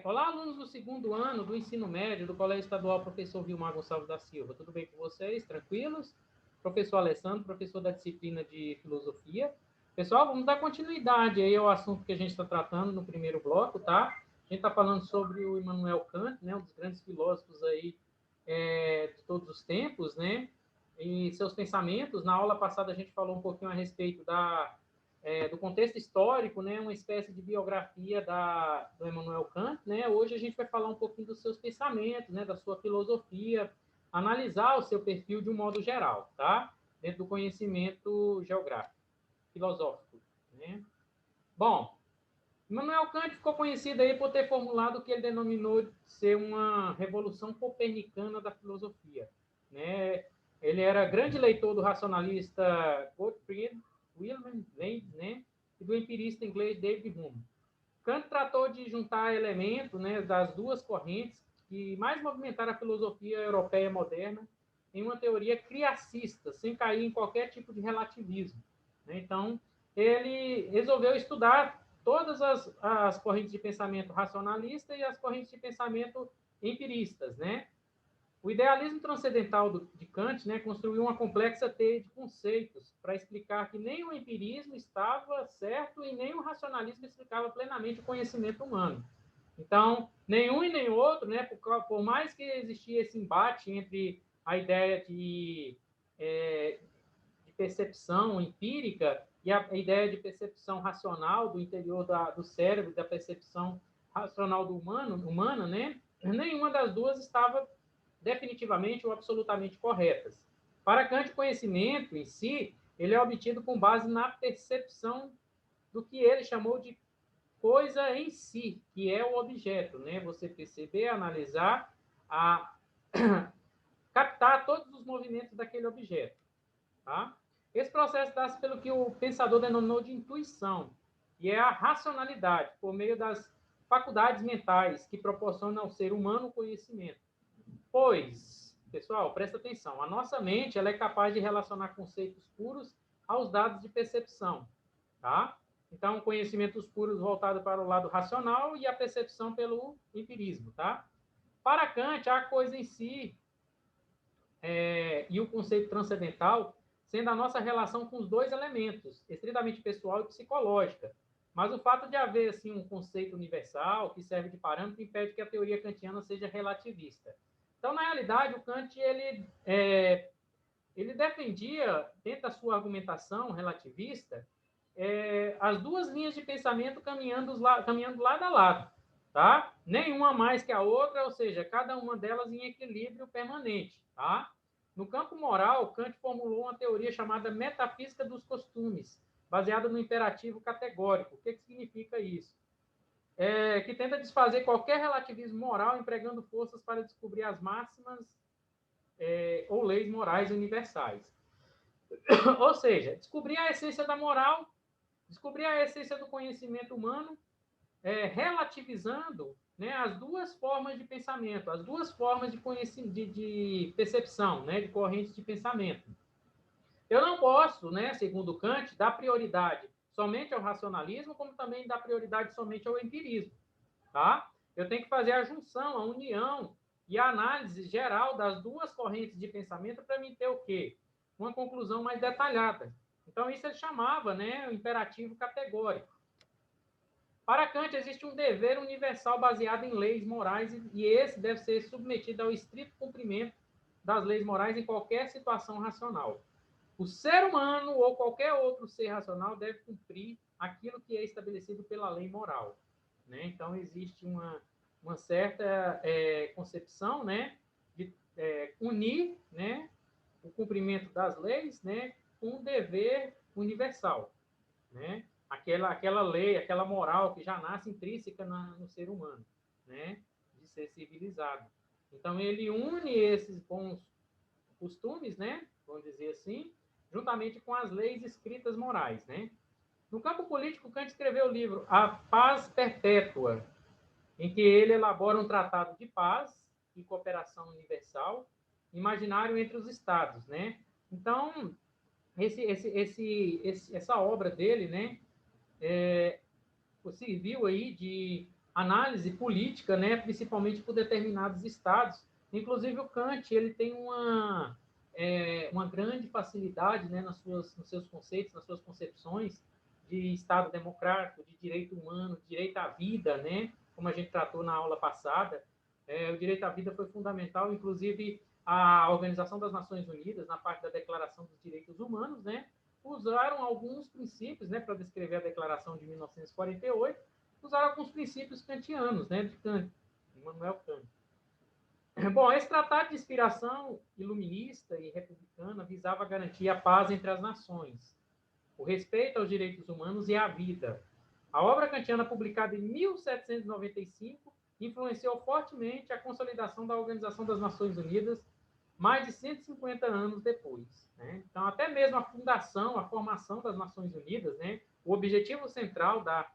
Olá, alunos do segundo ano do ensino médio do Colégio Estadual Professor Vilmar Gonçalves da Silva. Tudo bem com vocês? Tranquilos? Professor Alessandro, professor da disciplina de Filosofia. Pessoal, vamos dar continuidade aí ao assunto que a gente está tratando no primeiro bloco, tá? A gente está falando sobre o Immanuel Kant, né, um dos grandes filósofos aí de todos os tempos, né? E seus pensamentos. Na aula passada a gente falou um pouquinho a respeito do contexto histórico, né, uma espécie de biografia do Immanuel Kant, né? Hoje a gente vai falar um pouquinho dos seus pensamentos, né, da sua filosofia, analisar o seu perfil de um modo geral, tá? Dentro do conhecimento geográfico, filosófico, né? Bom, Immanuel Kant ficou conhecido aí por ter formulado o que ele denominou de ser uma revolução copernicana da filosofia, né? Ele era grande leitor do racionalista Gottfried Wilhelm Leibniz, né? E do empirista inglês David Hume. Kant tratou de juntar elementos, né, das duas correntes que mais movimentaram a filosofia europeia moderna em uma teoria criacista, sem cair em qualquer tipo de relativismo, né? Então, ele resolveu estudar todas as correntes de pensamento racionalista e as correntes de pensamento empiristas, né? O idealismo transcendental de Kant, né, construiu uma complexa teia de conceitos para explicar que nem o empirismo estava certo e nem o racionalismo explicava plenamente o conhecimento humano. Então, nenhum e nem outro, né, por mais que existia esse embate entre a ideia de percepção empírica e a ideia de percepção racional do interior do cérebro, da percepção racional do humana, né? Nenhuma das duas estava definitivamente ou absolutamente corretas. Para Kant, o conhecimento em si, ele é obtido com base na percepção do que ele chamou de coisa em si, que é o objeto, né? Você perceber, analisar, a captar todos os movimentos daquele objeto. Tá? Esse processo dá-se pelo que o pensador denominou de intuição, e é a racionalidade, por meio das faculdades mentais que proporcionam ao ser humano o conhecimento. Pois, pessoal, presta atenção, a nossa mente ela é capaz de relacionar conceitos puros aos dados de percepção. Tá? Então, conhecimentos puros voltados para o lado racional e a percepção pelo empirismo. Tá? Para Kant, a coisa em si e o conceito transcendental sendo a nossa relação com os dois elementos, estritamente pessoal e psicológica. Mas o fato de haver assim um conceito universal que serve de parâmetro impede que a teoria kantiana seja relativista. Então, na realidade, o Kant ele defendia, dentro da sua argumentação relativista, as duas linhas de pensamento caminhando lado a lado, tá? Nenhuma mais que a outra, ou seja, cada uma delas em equilíbrio permanente, tá? No campo moral, Kant formulou uma teoria chamada metafísica dos costumes, baseada no imperativo categórico. O que significa isso? Que tenta desfazer qualquer relativismo moral, empregando forças para descobrir as máximas ou leis morais universais. Ou seja, descobrir a essência da moral, descobrir a essência do conhecimento humano, relativizando, né, as duas formas de pensamento, as duas formas de percepção, né, de correntes de pensamento. Eu não posso, né, segundo Kant, dar prioridade somente ao racionalismo, como também dar prioridade somente ao empirismo. Tá? Eu tenho que fazer a junção, a união e a análise geral das duas correntes de pensamento para mim ter o quê? Uma conclusão mais detalhada. Então, isso ele chamava, né, o imperativo categórico. Para Kant, existe um dever universal baseado em leis morais e esse deve ser submetido ao estrito cumprimento das leis morais em qualquer situação racional. O ser humano ou qualquer outro ser racional deve cumprir aquilo que é estabelecido pela lei moral. Né? Então, existe uma certa concepção, né, de unir, né, o cumprimento das leis, né, com um dever universal. Né? Aquela lei, aquela moral que já nasce intrínseca no ser humano, né? De ser civilizado. Então, ele une esses bons costumes, né? Vamos dizer assim, juntamente com as leis escritas morais, né? No campo político, Kant escreveu o livro A Paz Perpétua, em que ele elabora um tratado de paz e cooperação universal, imaginário entre os estados, né? Então, essa obra dele, né, serviu aí de análise política, né, principalmente por determinados estados. Inclusive, o Kant ele tem uma grande facilidade, né, nos seus conceitos, nas suas concepções de Estado democrático, de direito humano, de direito à vida, né, como a gente tratou na aula passada. O direito à vida foi fundamental, inclusive a Organização das Nações Unidas, na parte da Declaração dos Direitos Humanos, né, usaram alguns princípios, né, para descrever a Declaração de 1948, usaram alguns princípios kantianos, né, de Kant, Immanuel Kant. Bom, esse tratado de inspiração iluminista e republicana visava garantir a paz entre as nações, o respeito aos direitos humanos e à vida. A obra kantiana, publicada em 1795, influenciou fortemente a consolidação da Organização das Nações Unidas mais de 150 anos depois, né? Então, até mesmo a fundação, a formação das Nações Unidas, né, o objetivo central da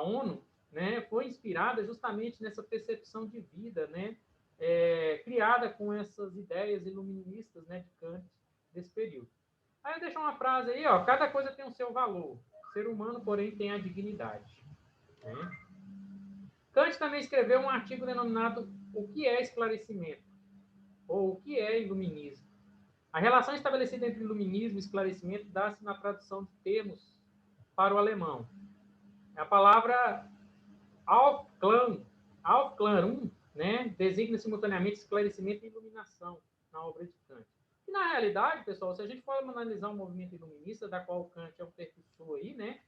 ONU, né, foi inspirada justamente nessa percepção de vida, né, criada com essas ideias iluministas, né, de Kant desse período. Aí eu deixo uma frase aí, ó, cada coisa tem o seu valor, o ser humano, porém, tem a dignidade, né? Kant também escreveu um artigo denominado O que é esclarecimento? Ou o que é iluminismo? A relação estabelecida entre iluminismo e esclarecimento dá-se na tradução de termos para o alemão. A palavra Aufklärung, né, designa simultaneamente esclarecimento e iluminação na obra de Kant. E, na realidade, pessoal, se a gente for analisar o movimento iluminista, da qual Kant é um percussor aí, né,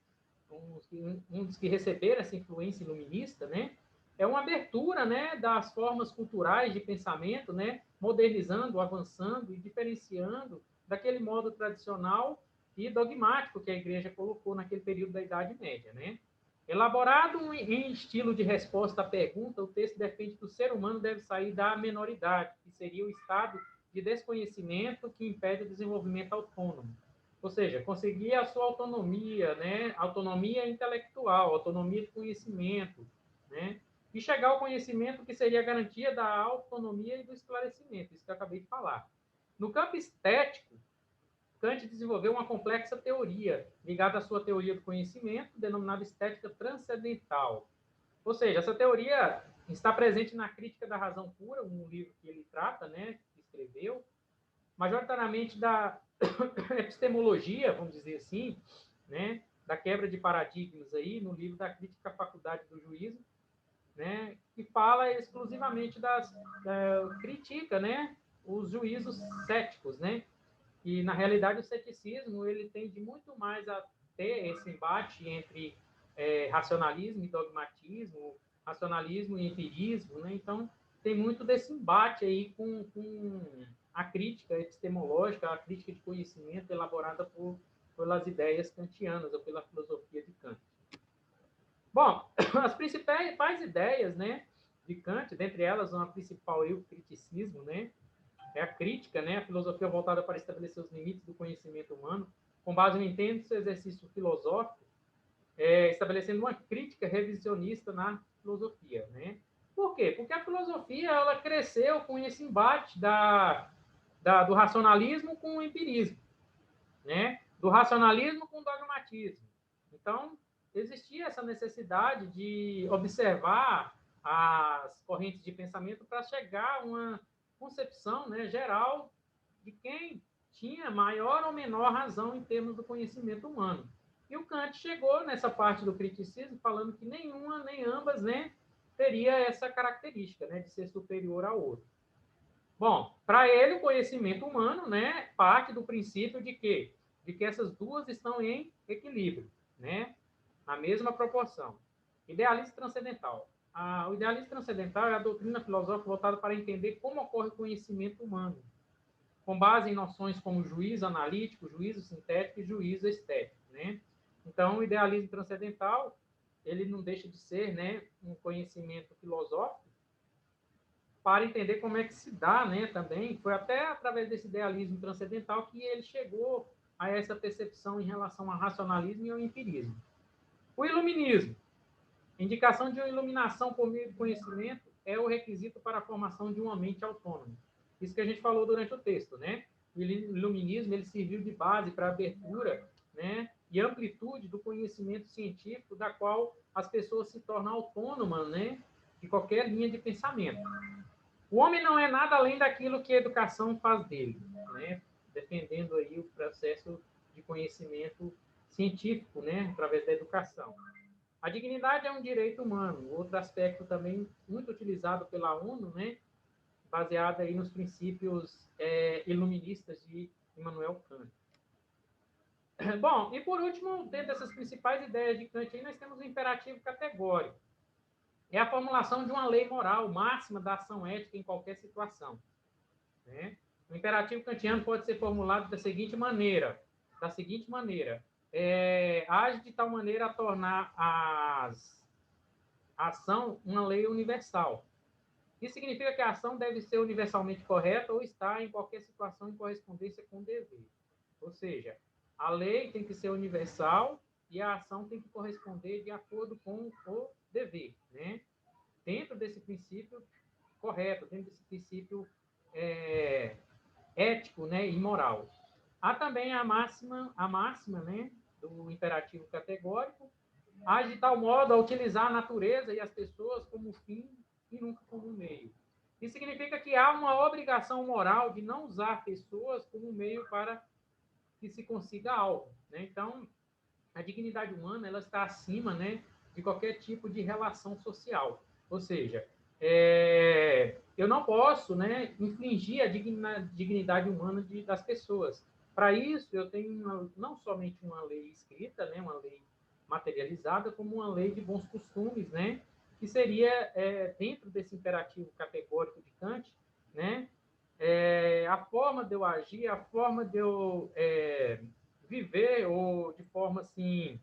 um dos que receberam essa influência iluminista, né, é uma abertura, né, das formas culturais de pensamento, né, modernizando, avançando e diferenciando daquele modo tradicional e dogmático que a igreja colocou naquele período da Idade Média, né? Elaborado em estilo de resposta à pergunta, o texto defende que o ser humano deve sair da menoridade, que seria o estado de desconhecimento que impede o desenvolvimento autônomo. Ou seja, conseguir a sua autonomia, né? Autonomia intelectual, autonomia de conhecimento, né? E chegar ao conhecimento que seria a garantia da autonomia e do esclarecimento, isso que eu acabei de falar. No campo estético, Kant desenvolveu uma complexa teoria, ligada à sua teoria do conhecimento, denominada estética transcendental. Ou seja, essa teoria está presente na Crítica da Razão Pura, um livro que ele trata, né, que escreveu, majoritariamente da epistemologia, vamos dizer assim, né, da quebra de paradigmas aí, no livro da Crítica à Faculdade do Juízo, né, que fala exclusivamente critica, né, os juízos céticos, né, e, na realidade, o ceticismo ele tende muito mais a ter esse embate entre racionalismo e dogmatismo, racionalismo e empirismo, né? Então, tem muito desse embate aí com a crítica epistemológica, a crítica de conhecimento elaborada pelas ideias kantianas ou pela filosofia de Kant. Bom, as principais ideias, né, de Kant, dentre elas, uma principal é o criticismo, né? É a crítica, né? A filosofia voltada para estabelecer os limites do conhecimento humano, com base no intenso exercício filosófico, estabelecendo uma crítica revisionista na filosofia, né? Por quê? Porque a filosofia ela cresceu com esse embate do racionalismo com o empirismo, né? Do racionalismo com o dogmatismo. Então, existia essa necessidade de observar as correntes de pensamento para chegar a uma concepção, né, geral de quem tinha maior ou menor razão em termos do conhecimento humano. E o Kant chegou nessa parte do criticismo falando que nenhuma nem ambas, né, teria essa característica, né, de ser superior ao outro. Bom, para ele o conhecimento humano, né, parte do princípio de que essas duas estão em equilíbrio, né, na mesma proporção. Idealismo transcendental. O idealismo transcendental é a doutrina filosófica voltada para entender como ocorre o conhecimento humano, com base em noções como juízo analítico, juízo sintético e juízo estético, né? Então, o idealismo transcendental, ele não deixa de ser, né, um conhecimento filosófico para entender como é que se dá, né, também. Foi até através desse idealismo transcendental que ele chegou a essa percepção em relação ao racionalismo e ao empirismo. O iluminismo. Indicação de uma iluminação por meio do conhecimento é o requisito para a formação de uma mente autônoma. Isso que a gente falou durante o texto, né? O iluminismo ele serviu de base para a abertura, né, e amplitude do conhecimento científico, da qual as pessoas se tornam autônomas, né, de qualquer linha de pensamento. O homem não é nada além daquilo que a educação faz dele, né, defendendo aí o processo de conhecimento científico, né, através da educação. A dignidade é um direito humano, outro aspecto também muito utilizado pela ONU, né, baseado aí nos princípios iluministas de Immanuel Kant. Bom, e por último, dentro dessas principais ideias de Kant, aí nós temos o imperativo categórico. É a formulação de uma lei moral máxima da ação ética em qualquer situação, né? O imperativo kantiano pode ser formulado da seguinte maneira, age de tal maneira a tornar a ação uma lei universal. Isso significa que a ação deve ser universalmente correta ou estar em qualquer situação em correspondência com o dever. Ou seja, a lei tem que ser universal e a ação tem que corresponder de acordo com o dever, né? Dentro desse princípio correto, dentro desse princípio ético, né, e moral. Há também a máxima, né, do imperativo categórico, age de tal modo a utilizar a natureza e as pessoas como fim e nunca como meio. Isso significa que há uma obrigação moral de não usar pessoas como meio para que se consiga algo, né? Então, a dignidade humana ela está acima, né, de qualquer tipo de relação social. Ou seja, eu não posso, né, infringir a dignidade humana das pessoas. Para isso, eu tenho não somente uma lei escrita, né, uma lei materializada, como uma lei de bons costumes, né, que seria, dentro desse imperativo categórico de Kant, né, a forma de eu agir, a forma de eu viver ou de forma assim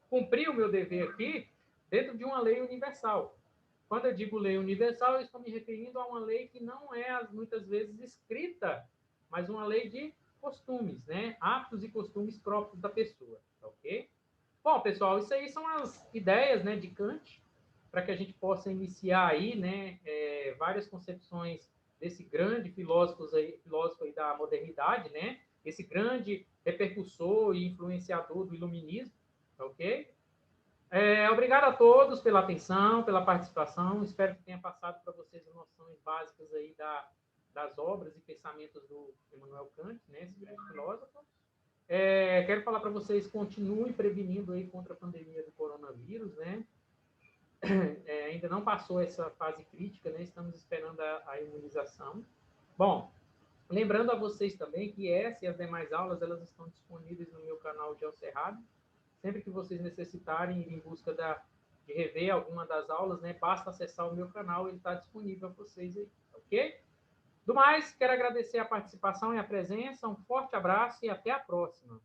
cumprir o meu dever aqui dentro de uma lei universal. Quando eu digo lei universal, eu estou me referindo a uma lei que não é muitas vezes escrita, mas uma lei de costumes, né? Hábitos e costumes próprios da pessoa, ok? Bom, pessoal, isso aí são as ideias, né, de Kant, para que a gente possa iniciar aí, né, várias concepções desse grande filósofo aí da modernidade, né? Esse grande repercussor e influenciador do iluminismo, ok? Obrigado a todos pela atenção, pela participação. Espero que tenha passado para vocês as noções básicas aí das obras e pensamentos do Immanuel Kant, né, esse grande filósofo. Quero falar para vocês, continuem prevenindo aí contra a pandemia do coronavírus, né? Ainda não passou essa fase crítica, né? Estamos esperando a imunização. Bom, lembrando a vocês também que essa e as demais aulas, elas estão disponíveis no meu canal de Cerrado. Sempre que vocês necessitarem ir em busca de rever alguma das aulas, né, basta acessar o meu canal, ele está disponível a vocês aí, ok? Do mais, quero agradecer a participação e a presença, um forte abraço e até a próxima.